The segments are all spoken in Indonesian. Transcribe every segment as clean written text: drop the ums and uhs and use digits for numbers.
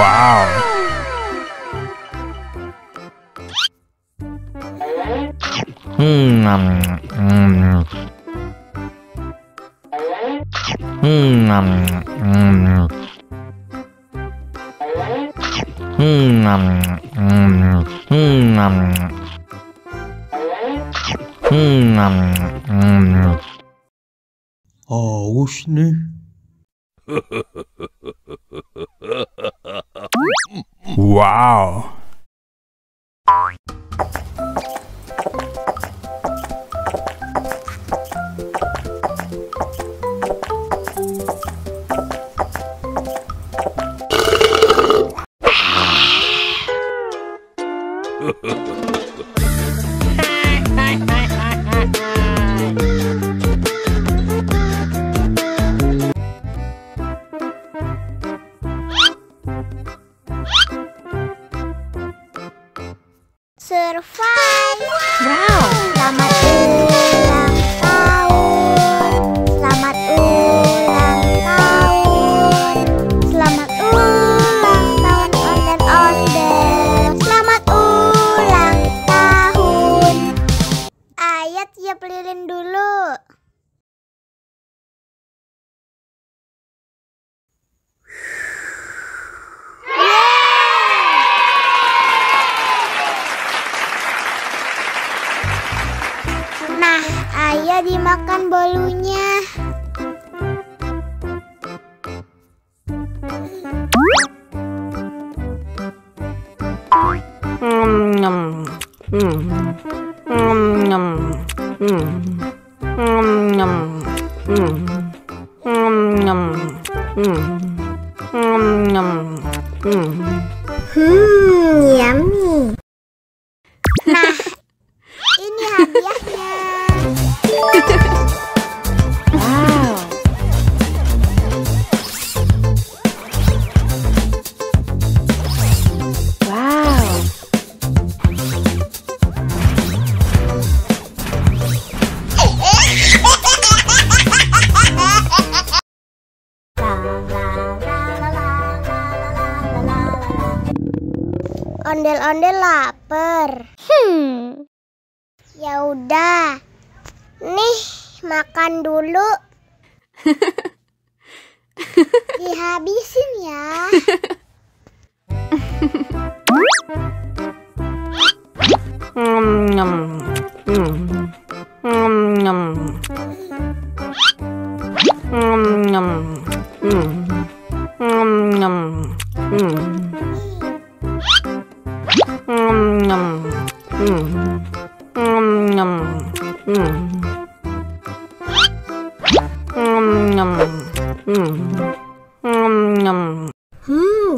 Wow. Haus nih. Wow. Survive. Wow. Selamat ulang tahun. Selamat ulang tahun. Selamat ulang tahun ondel-ondel. Selamat ulang tahun. Ayat tiup lilin dulu. Nah, ayah dimakan bolunya. Yummy. Nah, ini hadiahnya. Wow. Wow. Ondel-ondel lapar. Ya udah. Nih, makan dulu. Dihabisin ya.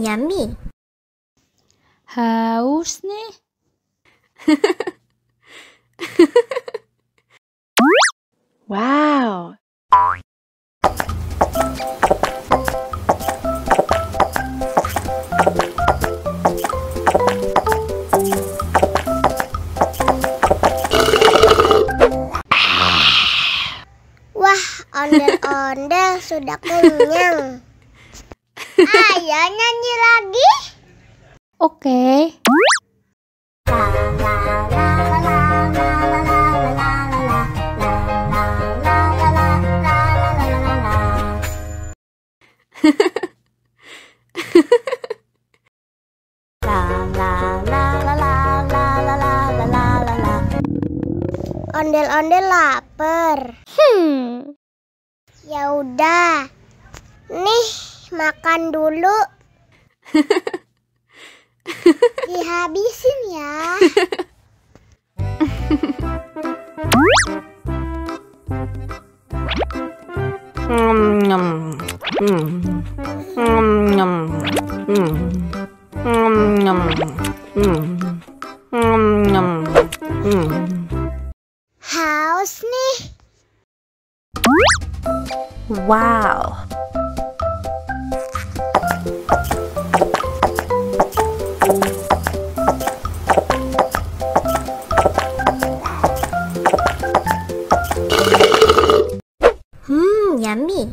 Yummy. Haus nih. Wow. Wah, ondel-ondel sudah kenyang. Ayo nyanyi lagi. Oke. Ondel-ondel lapar. Ya udah. Nih, makan dulu. Dihabisin ya. Haus nih. Wow. Yummy.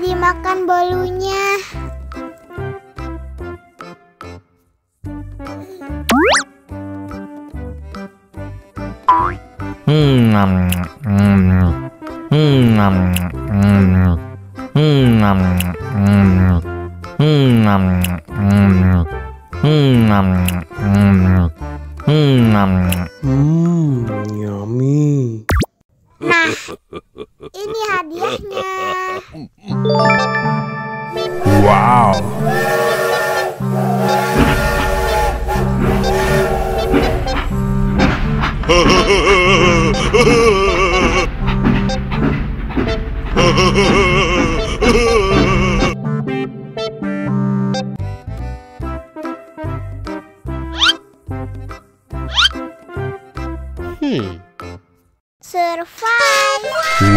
Ayo dimakan bolunya. Yummy. Nah, ini hadiahnya. Wow. Survive.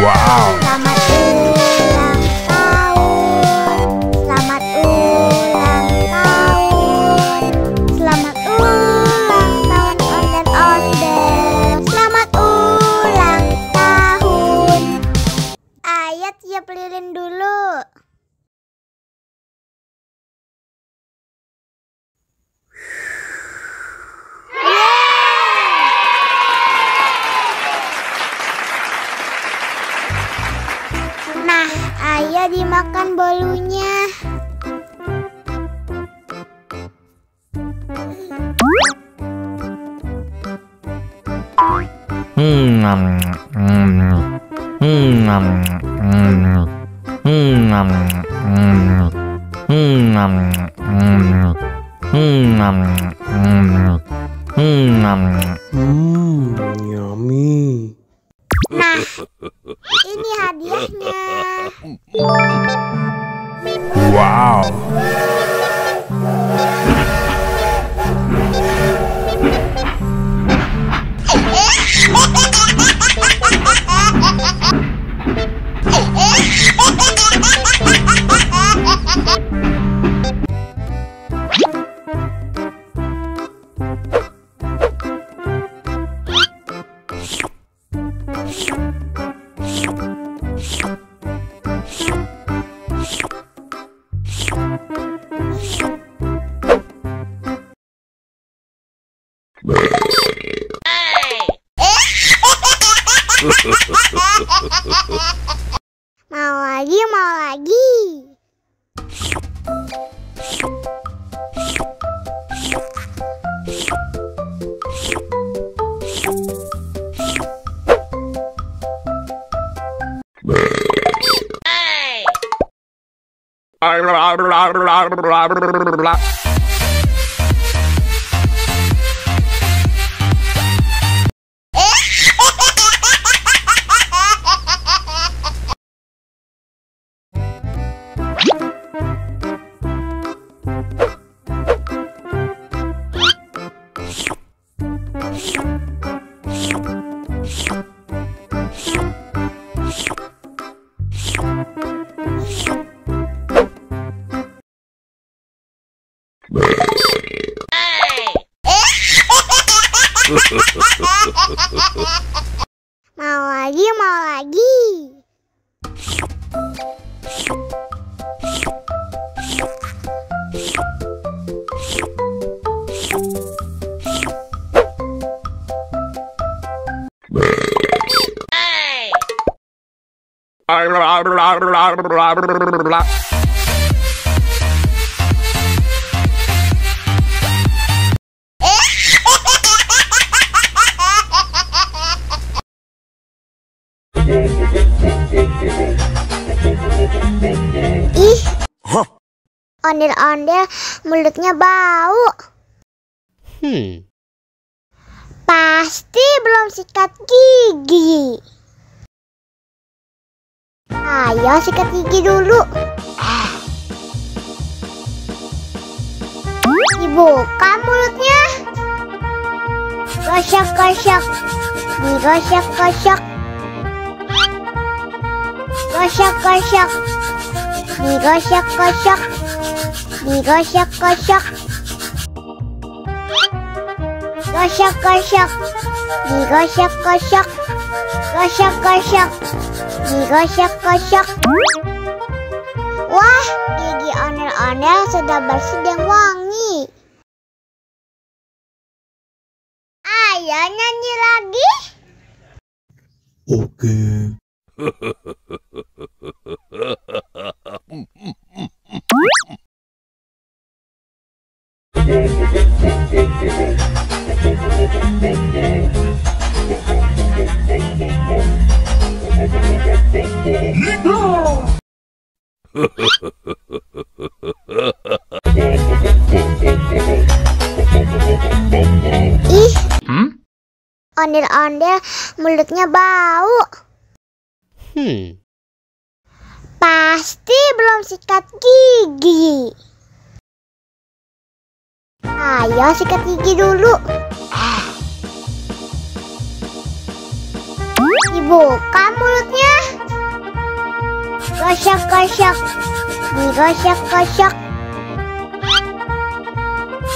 Wow. Selamat ulang tahun. Selamat ulang tahun. Selamat ulang tahun ondel-ondel. Selamat ulang tahun. Ayo tiup lilin dulu. Nah, ayo dimakan bolunya. Yummy. Nah, ini hadiahnya. Wow. Mau lagi, mau lagi. Mau lagi, mau lagi. Ih, ondel-ondel mulutnya bau. Pasti belum sikat gigi. Ayo sikat gigi dulu. Dibuka mulutnya. Gosok-gosok. Digosok-gosok. Gosok-gosok. Digosok-gosok. Digosok-gosok. Gosok-gosok. Digosok-gosok. Gosok-gosok. Digosok-gosok. Wah, gigi ondel-ondel sudah bersih dan wangi. Ayo nyanyi lagi. Oke. Ih, ondel-ondel mulutnya bau. Pasti belum sikat gigi. Ayo sikat gigi dulu. Dibuka mulutnya. Gosok-gosok. Digosok-gosok.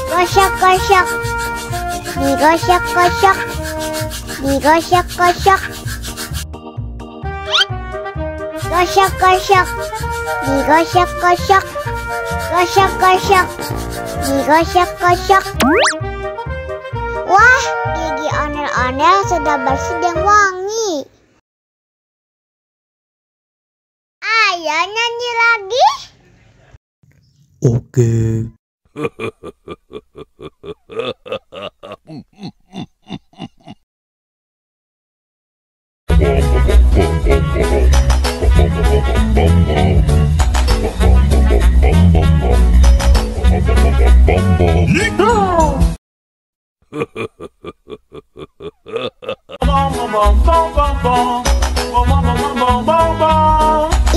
Gosok-gosok. Digosok-gosok. Digosok-gosok. Gosok-gosok. Digosok-gosok. Gosok-gosok. Digosok-gosok. Wah, gigi ondel-ondel sudah bersih dan wangi. Ayo nyanyi lagi. Oke.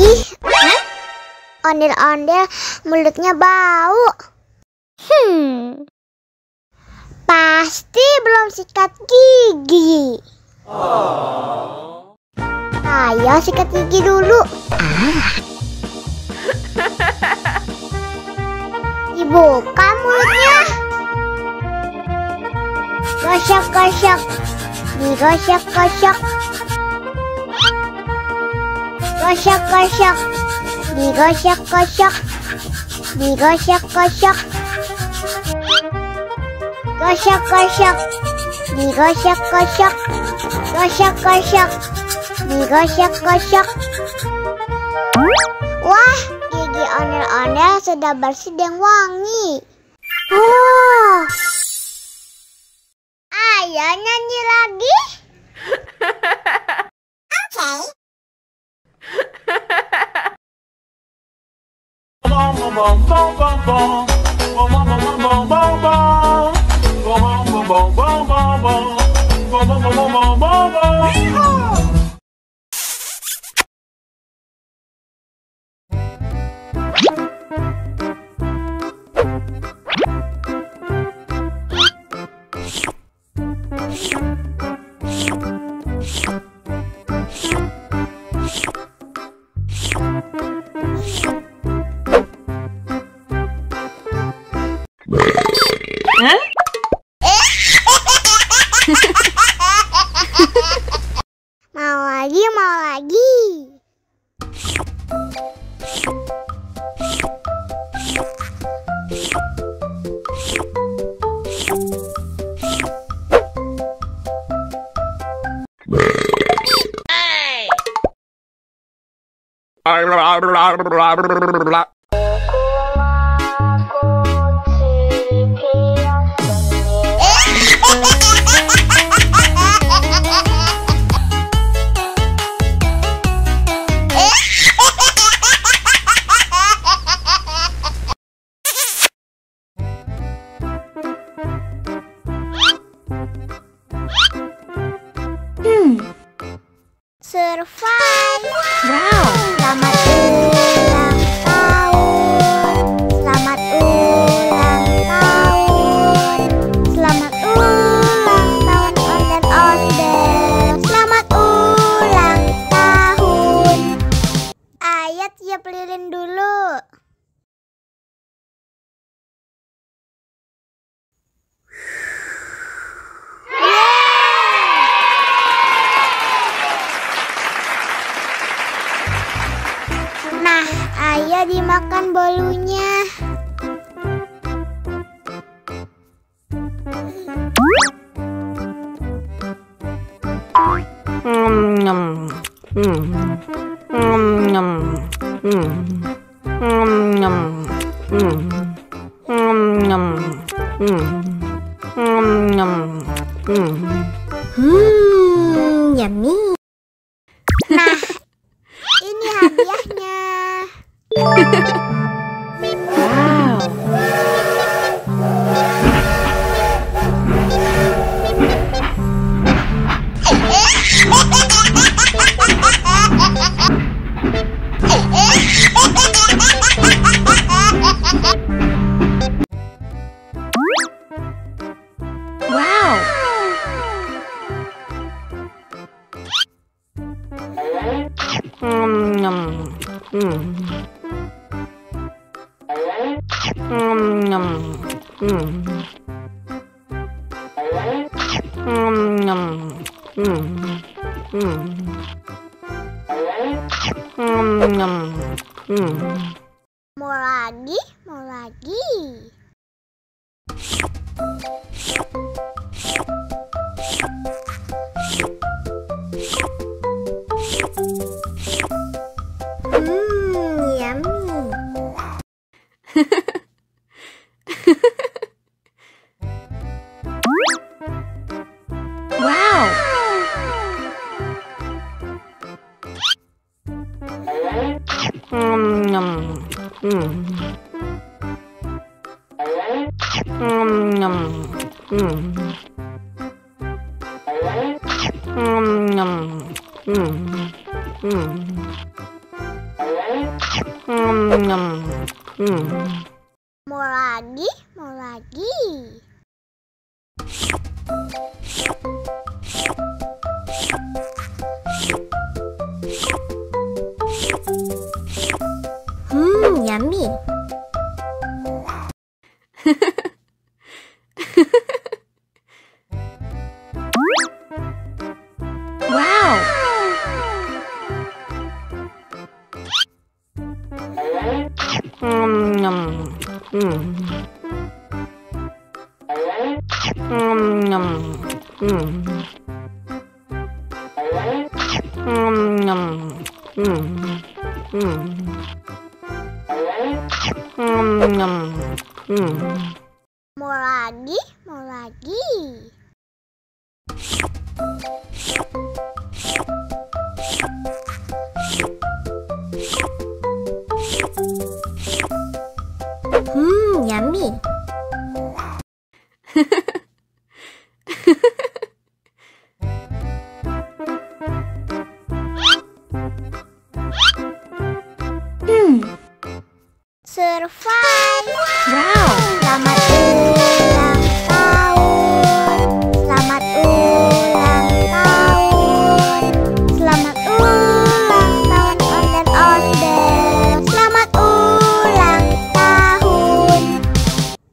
Ih, ondel-ondel mulutnya bau. Pasti belum sikat gigi. Ayo sikat gigi dulu. Dibuka mulutnya. Gosok-gosok. Digosok-gosok. Gosok-gosok. Digosok-gosok. Digosok-gosok. Gosok-gosok. Digosok-gosok. Gosok-gosok. Digosok-gosok. Wah, gigi ondel-ondel sudah bersih dan wangi. Oh. Ayo nyanyi lagi. Oke. Mau lagi, mau lagi. Survive. Wow. Selamat ulang tahun. dimakan bolunya. Yummy. Nah, ini hadiahnya. Mau lagi, mau lagi. Yummy. Wow. Mau lagi, mau lagi. Yummy. Wow. Mau lagi, mau lagi. Yummy. Survive. Wow. Selamat ulang tahun. Selamat ulang tahun. Selamat ulang tahun Onder-Onder. Selamat ulang tahun.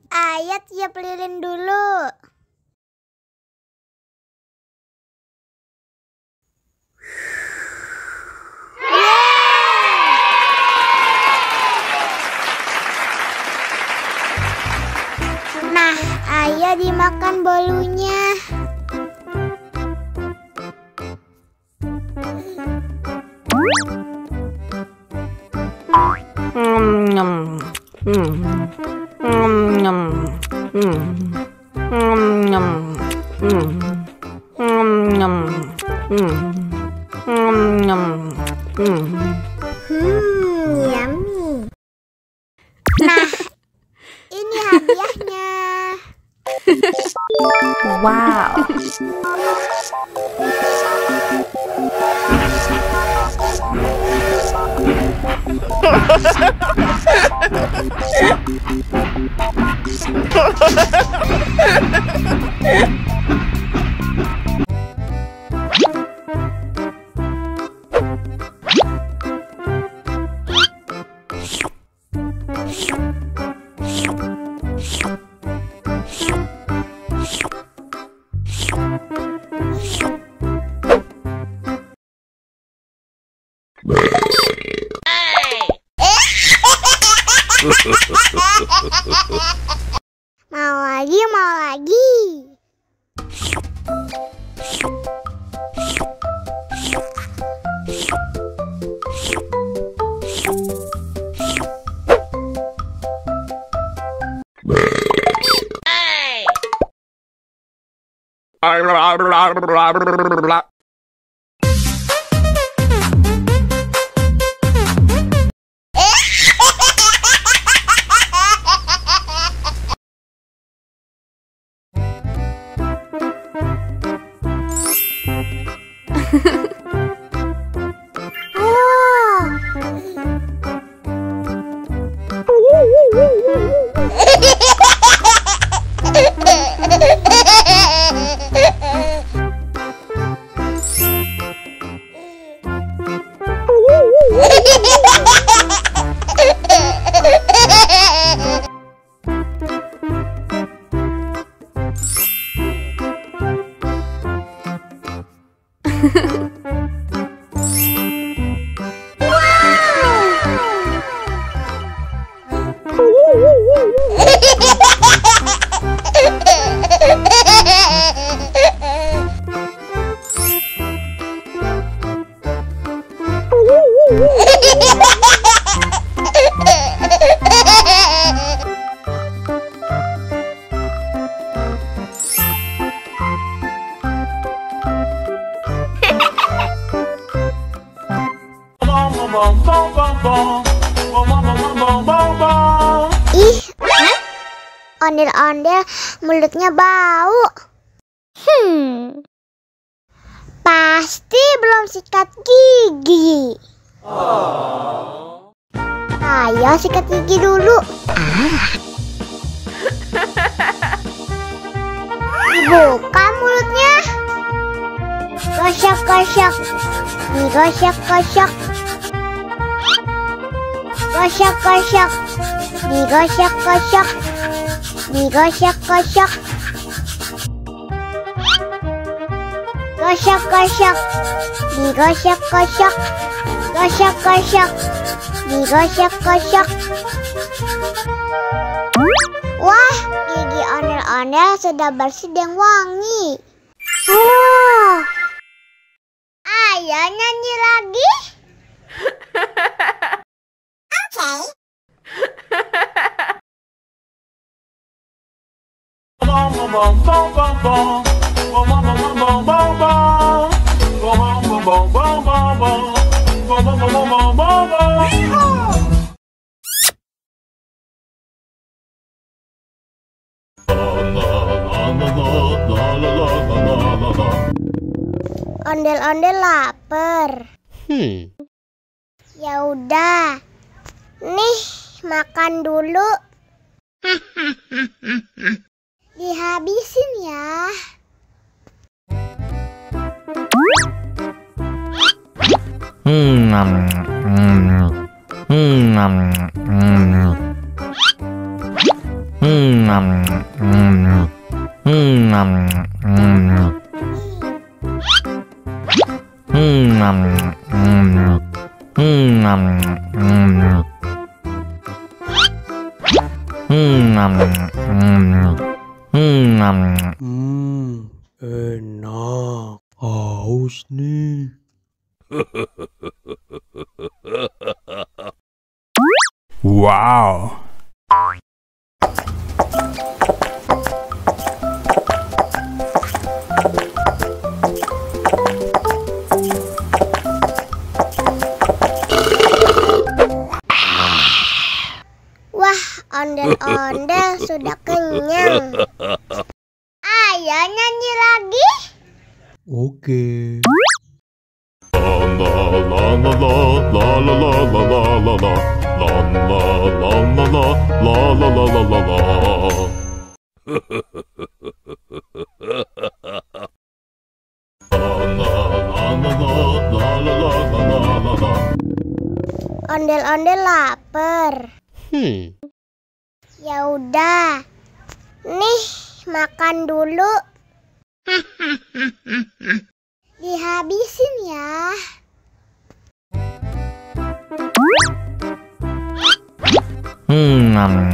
Ayat tiup lilin dulu. Nah, ayo dimakan bolunya. Yummy. Nah, ini hadiahnya. Wow. Mau lagi, mau lagi. Ih, ondel-ondel mulutnya bau. Pasti belum sikat gigi. Ayo sikat gigi dulu. Buka mulutnya. Gosok-gosok. Digosok-gosok. Gosok-gosok. Digosok-gosok. Digosok-gosok. Gosok-gosok. Digosok-gosok. Gosok-gosok. Digosok-gosok. Wah, gigi ondel-ondel sudah bersih dan wangi. Oh, ayo nyanyi lagi. Ondel-ondel lapar. Ya udah. Nih, makan dulu. Dihabisin ya. Enak. Haus nih. Wow. Wah, ondel-ondel sudah kenyang. Ayo nyanyi lagi. Oke. Ondel-ondel lapar. Ya udah. Nih, makan dulu. Dihabisin ya. Enak.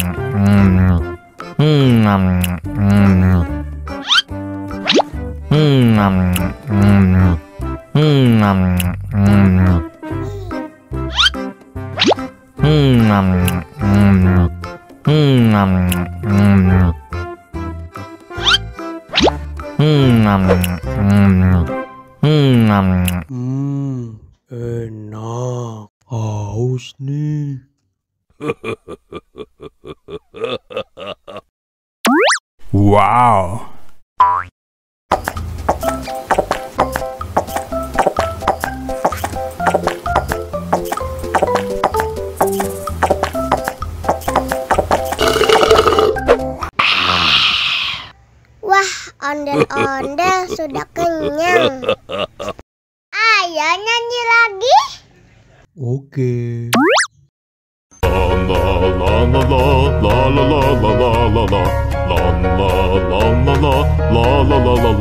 Haus nih. Wow. Wah, ondel-ondel sudah kenyang. Ayo nyanyi lagi. Oke. La la la la la la la la la la la la la la la